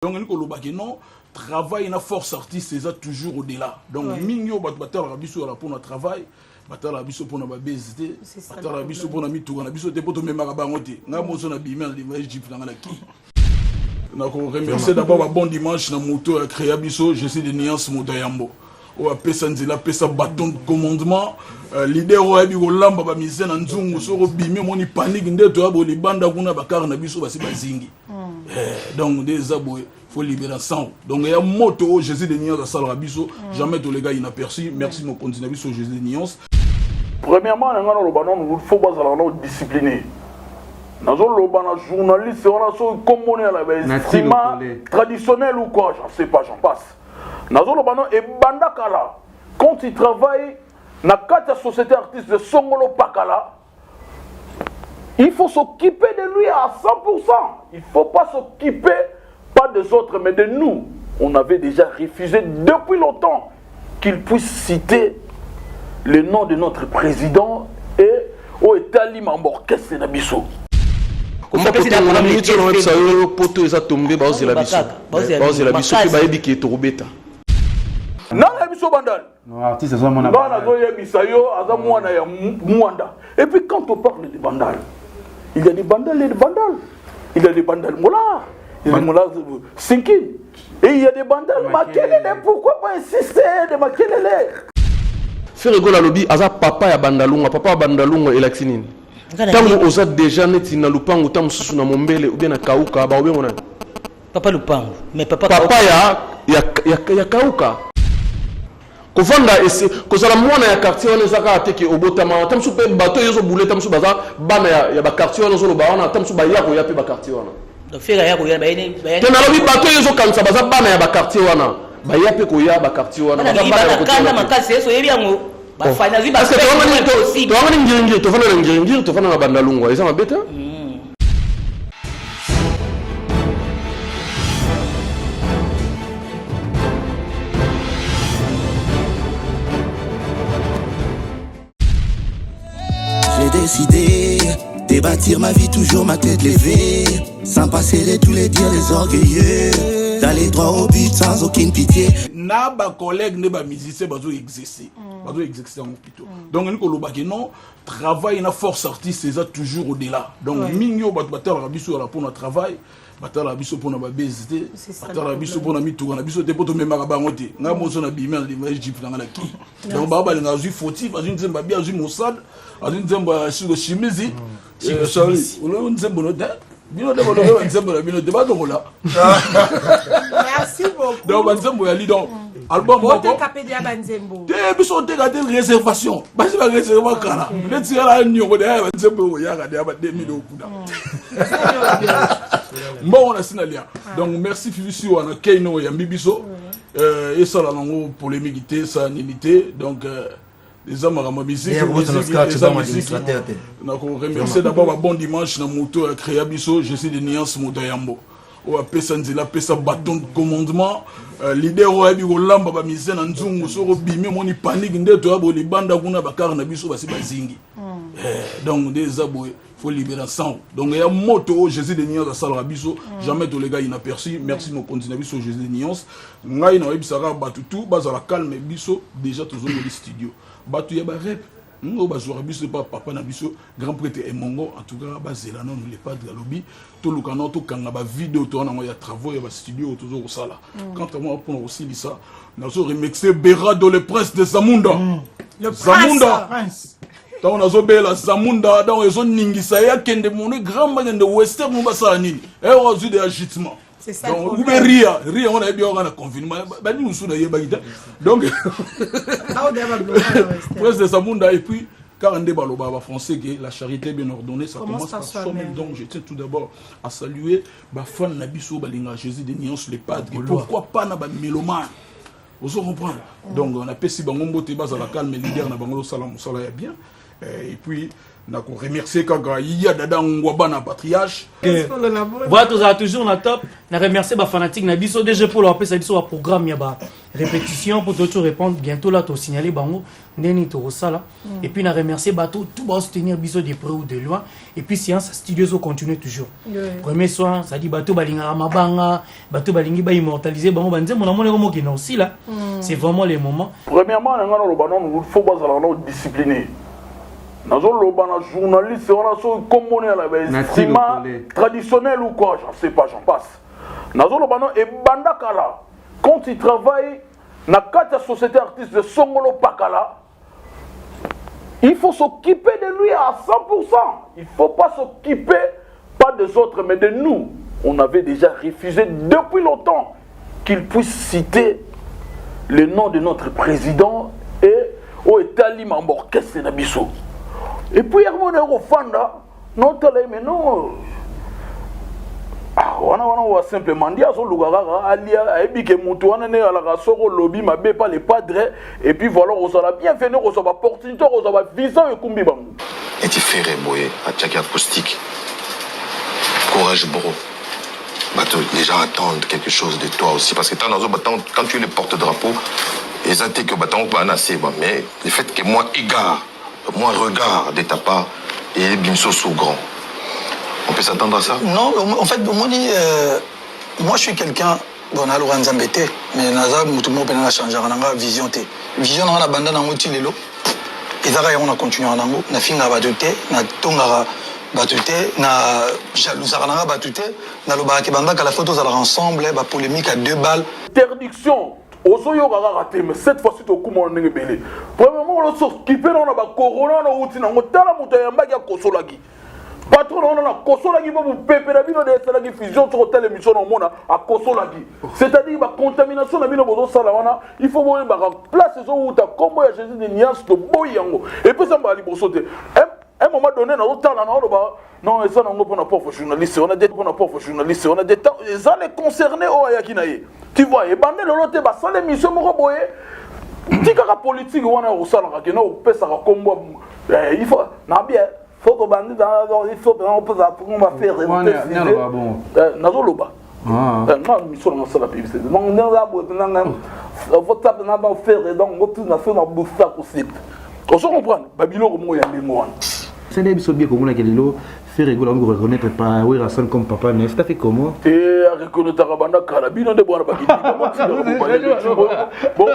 Donc, non, travail et la force artiste, c'est toujours au-delà. Donc, mignon, batal rabiso pour notre travail, batal rabiso pour notre BSD, batal rabiso pour notre tour, rabiso pour tout même marabangoté. N'a pas besoin d'abîmer l'image du plan à qui. Donc, on remercie d'abord un bon dimanche dans moto à créer abiso, je suis de Niance Moutayambo. On a pesa bâton de commandement. Leader au habi au lamba ba mise na nzungu soro bimi moni panique ndeto abo libanda kuna bakara na biso basi bazingi. Donc des aboy faut libérer sang. Donc il y a moto Jésus de Niance à Salra biso jamais tous les gars inaperçus. Merci mon continuer biso Jésus de Niance. Premièrement ngana lo banon nous faut pas alors discipliner. Nazo lo bana journaliste on a so comme on est à la traditionnel ou quoi, j'en sais pas, j'en passe. Nazo lo banon et banda kala quand il travaille na la société artiste de Songolo Pakala, il faut s'occuper de lui à 100%. Il ne faut pas s'occuper pas des autres, mais de nous. On avait déjà refusé depuis longtemps qu'il puisse citer le nom de notre président et au Etali Mamborkes Nabiso. On va peut-être la minute sur le poteau est tombé, c'est la biso. C'est la biso qui va ébiquer Torobeta. Non, la biso bandal. Artiste, ça mon et puis quand on parle de bandal, il y a des bandales et des bandales. Il y a des bandales moulars, il y a des moulars sinkin. Et il y a des bandales makelele. Pourquoi pas insister de makelele? Faire rigolo à lobby, aza papa ya bandalunga, papa bandalunga et l'axinine. Tango osa déjà neti na lupango tam susu na mombele ou bien na kauka ba obengo na. Papa lupango, mais papa ya kauka. Kofanda ese kozala mwana ya quartier wana ezaka ateke obotama tamsu pe bato yozo boule tamsu baza bana ya ba quartier wana zo ba wana tamsu ba yako ya pe ba quartier wana donc fera yako ya ba ene tena lobi bato yozo kanisa baza bana ya ba quartier wana ba ya pe ko ya ba quartier wana baza bana ya kanda makasi eso yebi yango ba fanya ziba to wana ngiringiri to fana na ngiringiri to fana na bandalungwa eza mabeta. Décidé de bâtir ma vie toujours ma tête levée, sans passer de tous les dires des orgueilleux, d'aller droit au but sans aucune pitié. Na ba collègue ne ba musicien bazo exercer en hôpital. Donc nous kolobaki non travail na force artiste c'est toujours au-delà. Donc mignon batal rabiso pour notre travail. Batal rabiso pour notre BSD, batal rabiso pour notre tour, na biso te poto memaka bangote. Nga mozo na bimé l'image du plan na ki. Donc baba nga zu fautif, azu nzemba bia azu Mossad, azu nzemba sur chimizi. Sorry, on nzemba no da. Bino de bolo nzemba na bino de ba dokola. Merci beaucoup. Donc nzemba ya lidon. Album moko capé dia banzembo. Te biso te gade réservation. Basi ba réservation kala. Le tira nyongo de ya nzemba ya gade ya ba 2000 okuda. Bon, on a signalia. Donc, merci Fifi on a Keino et Ambibiso. Et ça, la langue polémique, ça, n'imité. Donc, les hommes à ma musique. Donc, on remercie d'abord un bon dimanche dans moto à créer Abisso. Je suis de Niance Moutayambo. On a pesa bâton de commandement. Leader au habi au lamba ba mise na nzungu soro bimi moni panique ndeto abo libanda kuna bakara na biso basi bazingi. Donc des aboy faut libérer sang. Donc il y a moto Jésus de Niance à Salra biso jamais tous les gars inaperçus. Merci mon continuer biso Jésus de Niance. Ngai na ebisara batutu bazala calme biso déjà toujours dans le studio. Batu ya ba rep. Nous bazora biso pas papa na biso grand prêtre et mongo en tout cas bazela non les pas de lobby tout le canon tout kanga ba vidéo to na ya travaux ya ba studio toujours au sala. Quant à moi pour aussi ça nous remixer Berado le prince de Zamunda. Le Zamunda. Donc on a zobé la Zamunda dans les zones ningisa ya kende mon grand man de western nous basala nini. Et on a eu des agitements. C'est ça. Donc vous rire on a bien on a confinement ba ni usu na yeba ita. Donc prince de Zamunda et puis car on débat le français que la charité bien ordonnée ça commence par soi-même. Donc je tiens tout d'abord à saluer ba fan na biso balinga Jésus de Niance les padres. Pourquoi pas na ba mélomane. Vous comprenez. Donc on a pesi bangombo te base à la calme leader na bangolo salam sala ya bien. Et puis on a remercié Kaga Iya Dada Ngwabana patriarche. Voilà, toujours na top. On a remercié ba fanatique na biso déjà pour leur appeler ça biso programme ya ba répétition pour d'autres répondre bientôt là tu signaler bango ndeni to sala et puis na remercier bateau tout va soutenir biso de près ou de loin et puis séance studieuse continue toujours premier soir ça dit bateau balinga mabanga bateau balingi ba immortaliser bango banze mon amour comme qui aussi là c'est vraiment les moments premièrement na ngana loba non faut pas la non discipliné nazo loba na journaliste on a so comme on est la cinéma traditionnel ou quoi j'en sais pas j'en passe nazo loba non et banda kala quand il travaille dans la société artiste de Songolo Pakala, il faut s'occuper de lui à 100%. Il ne faut pas s'occuper pas des autres, mais de nous. On avait déjà refusé depuis longtemps qu'il puisse citer le nom de notre président et au Italie Mamborkes et Nabiso. Et puis, il y a un fanda, notre mais non. On va simplement dire que lobby pas les padres et puis voilà on sera bienvenue on sera opportunité on sera visa et kumbi bang et tu fais boyer à chaque acoustique courage bro les gens attendent quelque chose de toi aussi parce que quand tu es le porte-drapeau ils attendent que mais le fait que moi regard de ta part et bimso sous grand. On peut s'attendre à ça? Non, en fait, moi je suis quelqu'un, bon, on a l'orange embêté, mais Naza, tout le monde peut changer, on a vision. Vision, on a abandonné dans l'outil, on a continué en ango, on a fini à batute, on a tonga batute, on a jalousé à batute, on a le bac banda, la photo, ça ensemble, la polémique à 2 balles. Interdiction! Osoyo gaga raté mais cette fois-ci to kuma on nenge belé. Premièrement on sort qui peut na ba corona na outi na ngotala muto ya mbagi ya kosolaki. Patron on a kosolaki ba pepe na bino de salaki fusion sur hôtel émission on mona a kosolaki. C'est-à-dire ba contamination na bino bozo sala wana, il faut moyen ba place zo uta kombo ya Jésus de nuance to boyango. Et puis ça va ali bosote. Un moment donné na otala na oba non ça na ngopona pauvre journaliste, on a des pauvres journalistes, on a des gens les concernés au ayakinaye. Tu vois, et bandé le loté ba ça l'émission mo boye. Tika ka politique wana o sala ka no pesa ka kombo il faut na bien faut que bandé dans il faut on peut on va faire nazoloba moi mission na sala publicité non na la bote na faut taper na ba faire donc on tout na fait na bouffer au site on se comprend babilo mo ya ngwana c'est des biso bien comme on a quello faire rigoler on reconnaître pas oui Rasson comme papa mais ça fait comment et reconnaître banda carabine de boire bakiti bon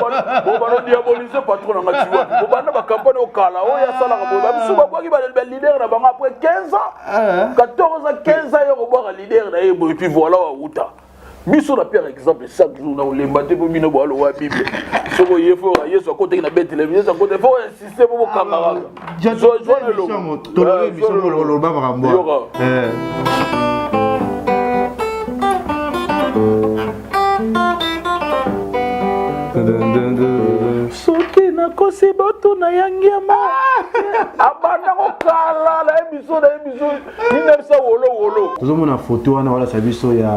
diaboliser patron na tiwa bon banda ba campagne au kala o ya sala ko ba biso ba ki ba leader na banga après 15 ans 14 ans 15 ans yo boire leader na et puis voilà uta biso na pire exemple chaque jour na olemba te po bino boalo wa bible soko yefo yeso côté na bête télévision côté faut insister pour camarade joindre le toléré biso lo ba makambo soki na kosi bato na yangiama abanda kokala na ebiso 1900 wolo tozomona photo wana wala sa biso ya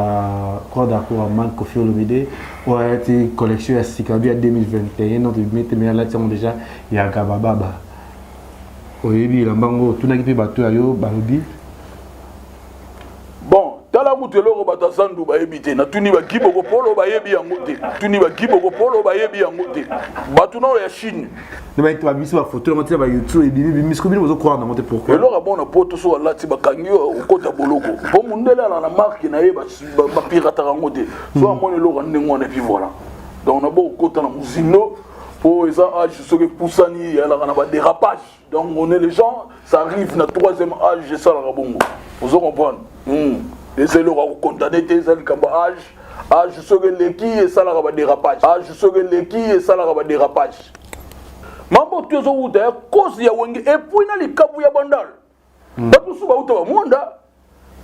corps d'accord à Manque Kofi Olomide ou a été collection ya Sikabi à 2021 notre mette mais là tiens déjà ya Gabababa oyebi lambango tunaki pe bato ayo balobi bon tala mutu eloko bato sandu bayebi na tuni bakiboko polo bayebi yango te tuni bakiboko polo bayebi yango te bato na ya Chine ne ba itwa biso ba photo na ba YouTube et bibi misko bino bozo croire na monte pourquoi eloko bona poto so lati bakangi okota boloko po mundela na marque na ye ba pirata rango te so amone eloko ndengo na puis voilà donc na bo okota na muzino pour ça âge ce que poussani ya la na ba dérapage donc on est les gens ça arrive na 3e âge ça la bongo vous comprendre les élèves ont condamné tes âge ce que l'équipe et ça la ba dérapage âge ce que l'équipe et ça la ba dérapage mambo tuzo uta cause ya wenge et puis na likabu ya bandal batu suba uta ba monda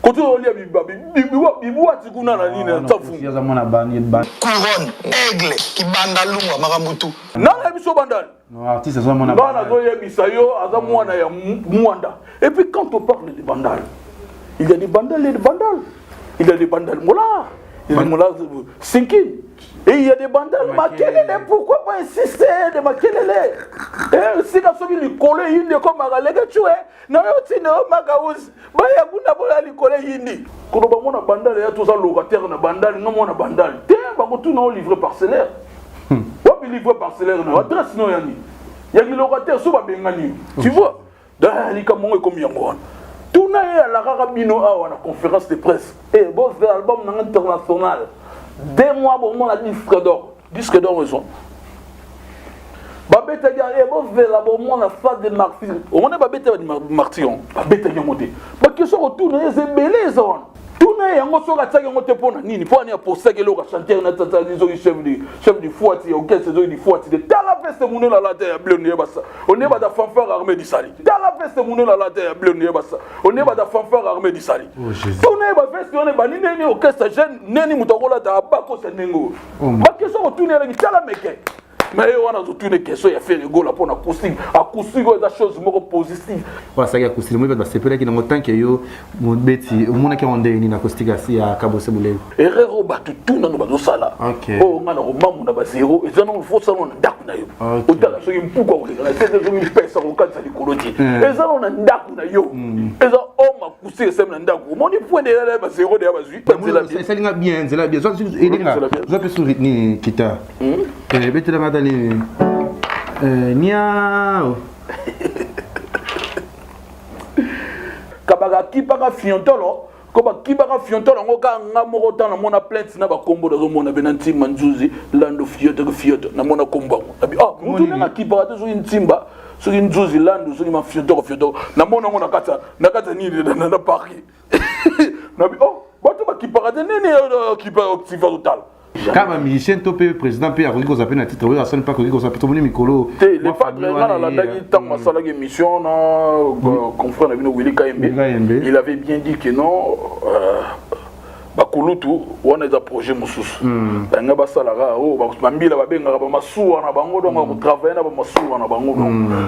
koto olia bibuwa tikuna na nini na tafu ya zamona bani couronne aigle ki bandalunga makambutu nana biso bandal non artiste zamona bana zo yebisa yo azamwana ya mwanda et puis quand on parle de bandal il y a des bandales et des bandales il y a des bandales mola il y a des mola sinkin et il y a des bandales makelele pourquoi pas insister de makelele si ka soki likolo yindi ko magalege chue na yo tine o magaus ba ya kuna bola likolo yindi ko ba mona bandale ya tous locataire na bandale no mona bandale te ba ko tout non livre parcellaire Wapi livre parcellaire na adresse no yani. Ya ki locataire so ba bengani. Tu vois? Dans comme yango. Tout na ya la rabino a na conférence de presse. Eh bon c'est album international. 2 mois bon mon a disque d'or. Disque d'or raison. Babeta ya eh bon c'est l'album na phase de martyr. On est babeta de martyr. Babeta ya monter. Ba qui sont retourner c'est belé ça. Tout na yango so ka tsaka ngote pona nini po ani a poser que le chanteur na tata lizo chef du fouati au quel saison du fouati de tala veste mouné la lata ya bleu ne basa on est ba da fanfare armée du sali tala veste mouné la lata ya bleu ne basa on est ba da fanfare armée du sali on est ba veste on est ba nini orchestre jeune neni mutokola da bako senengo ba que so retourner la tala meke mais on a toutes les questions il a fait rigolo pour acoustique des choses more positives voilà ça y a acoustique moi va sepérer qui dans temps que yo mon beti au monde qui on dé ni acoustique asi à Kabose Boulé erreur ba tout na ba sala oh ngana ko mamu na ba zéro et ça non faut ça non ndaku na yo otala so impuko ko la c'est des mille pesa ko kanza likoloji et ça non ndaku na yo et ça oh ma acoustique c'est na ndaku mon point de la ba zéro de ba zui ça linga bien c'est là bien ça je peux sur rythme guitare et beti la madame Niao Kabaga kipaka fiontolo koba kipaka fiontolo ngoka ngamoko tana mona plainte na ba kombo da mona benanti manzuzi lando fioto na mona kombo abi mutu na kipaka to intimba so inzuzi lando so ma fioto na mona ngona kata ni na Paris na bi bato ba kipaka nene kipaka activa total. Kama musicien topé président pe akoki ko zapena titre oyo asone pas ko zapena to moni mikolo les padres na la dagi tant masala émission na confrère na bino Willy Kayembe il avait bien dit que non bakulutu wana za projet mususu nga basalara bambila babenga ba masuwa na bango donc ko travailler na ba masuwa na bango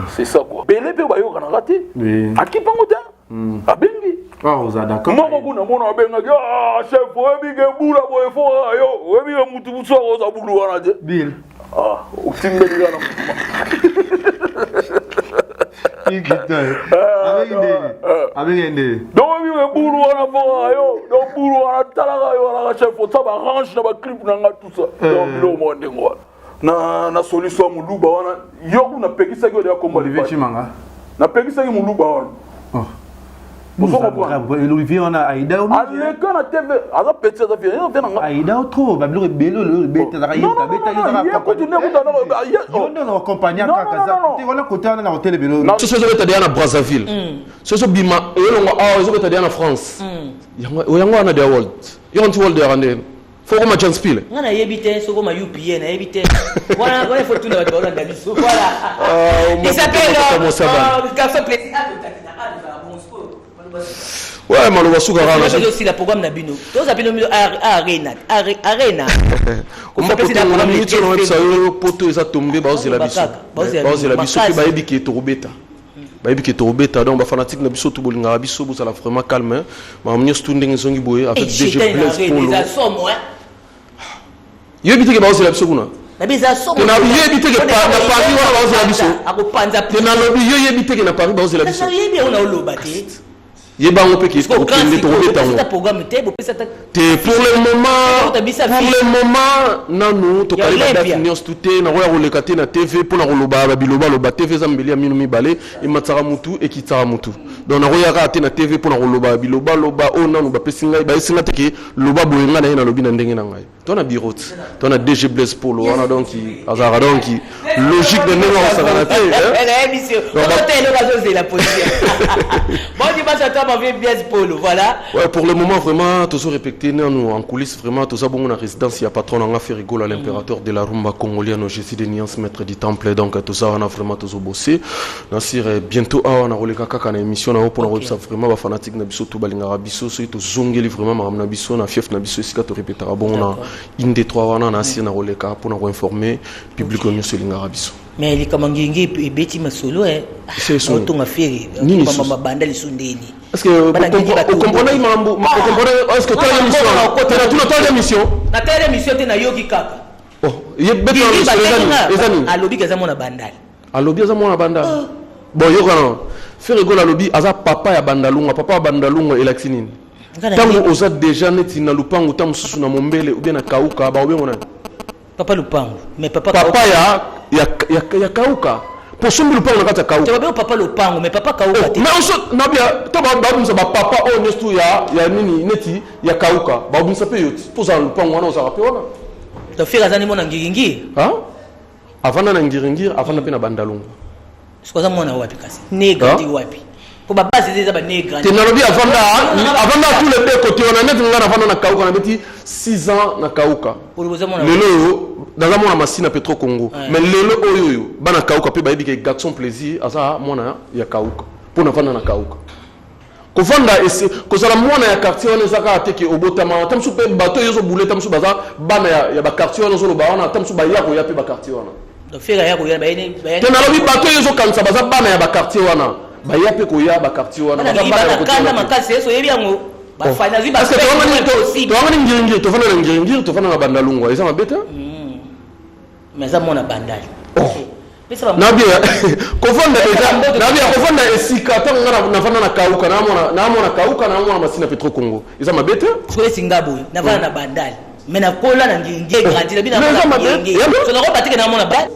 c'est ça quoi belé pe bayoka na raté akipango ta abengi vous êtes d'accord moi kuna mona benga chef webi ke bula boy fo yo webi mutu mutu so za bulu wana je bill utimbeli kana avec ende donc webi ke bulu wana fo yo donc bulu wana talaga yo wana chef ça ba range na ba clip na nga tout ça donc lo monde ngwa na solution muluba wana yo kuna pekisa ko de komba livechimanga na pekisa ki muluba wana L'Olivier on a Aïda au milieu. Quand la TV, à petit ça fait rien. Aïda au trop, bah le bello le bête la raïda, bête on a accompagné à Kakaza. On a côté on a hôtel bello. Ce sont des à Brazzaville. Ce sont bima et on a ils ont été en France. Yango on a des world. Ils ont world derande. Faut qu'on chance pile. On a yébité so comme UPN, a yébité. Voilà, il faut tout le monde dans la liste. Voilà. Il s'appelle Café Plaisir. Ouais, maloba suka rana. C'est aussi la programme na bino. Tous abino arena. Comme ça peut être na minute no website yo poto eza tomber ba ozela biso. Ba ozela biso pe ba yebiki torobeta. Ba yebiki torobeta donc ba fanatique na biso to bolinga biso bo sala vraiment calme. Ma mnyo stunding zongi boye avec DG Blaise Polo. Yo yebiki ba ozela biso kuna. Na biza somo. Na yebiki ke pa na Paris wala ba ozela biso. Akopanza. Na lobi yo yebiki ke na Paris ba ozela biso. Na yebi on a olobate. Yebango pe ki ko kende to robeta ngo te pour le moment nanu to kali ba date news tuté na roya roleka te na TV pour na roloba ba biloba loba TV zambeli ya minu mibale e matsara mutu e kitara mutu donc na roya ka te na TV pour na roloba biloba loba o nanu ba pesinga ba singa te ke loba boyenga na lobi na ndenge na ngai to na birot to na DG Blaise Polo wana donc azara donc logique de ndenge on s'arrête la émission on était le raso de la position bon dimanche à toi ma vie Blaise Polo voilà ouais pour le moment vraiment tout ça répété nous en coulisses vraiment tout ça bon on a résidence il y a patron on a fait rigoler à l'impérateur de la rumba congolienne au Jésus de Niance maître du temple donc tout ça on a vraiment tout bossé Nasir bientôt on a rolé kaka na émission na pour na ça vraiment ba fanatique na biso to balinga biso so to zongeli vraiment na biso na fief na biso sika to répétera bon on a une des trois wana na Nasir na rolé ka pour na informer public on sur linga biso mais les kamangingi beti masolo c'est son to ngafiri mama bandali sundeni est-ce que vous comprenez mambo vous comprenez est-ce que tu as l'émission tu as l'émission na telle émission te na yoki kaka oh yebeta ezani alobi kaza mona bandali alobi kaza mona bandali bon yo kana faire rigolo alobi aza papa ya bandalunga papa ya bandalunga elaxinini tango oza déjà neti na lupango tamususu na mombele ou bien na kauka ba obengona Papa Lupango. Mais papa ya kauka. Pour sombi Lupango nakata kauka. Tu vas papa Lupango mais papa kauka. Mais on saute nabia to ba papa o nestu ya nini neti ya kauka. Ba bimsa pe yoti. Pour ça Lupango wana osaka pe wana. To fira zani mona ngiringi. Hein? Avant na ngiringi, avant na pe na bandalungu. Sikoza mwana wapi kasi? Nega ndi wapi? Pour ba base des aba nega. Tenalobi avant tous les deux côtés on a net ngana avant na kauka na beti 6 ans na kauka. Lelo dans mona masina Petro Congo. Mais lelo oyoyo bana kauka pe ba yebi ke garçon plaisir asa mwana ya kauka. Pour na vanda na kauka. Kofanda ese kozala mwana ya quartier on ezaka ateke obotama tamsu pe bato yozo bouleta tamsu baza bana ya ba quartier on zo lo ba ona tamsu ba yako ya pe ba quartier ona. Donc fera yako ya ba ene. Tenalobi bato yozo kanisa baza bana ya ba quartier wana. Baya pe koya ba quartier wana ba kanda makasi eso yebi yango ba fanya ziba parce que to ngani ngiringi to fana ngiringi to fana na bandalungwa eza mabeta mais ça mona bandali nabia kofonda deja nabia kofonda esika tango na fana na kauka na mona kauka na mona masina Petro Congo eza mabeta sole singabo na fana na bandali mais na kola na ngiringi grandi na bina na ngiringi so na ko patike na mona ba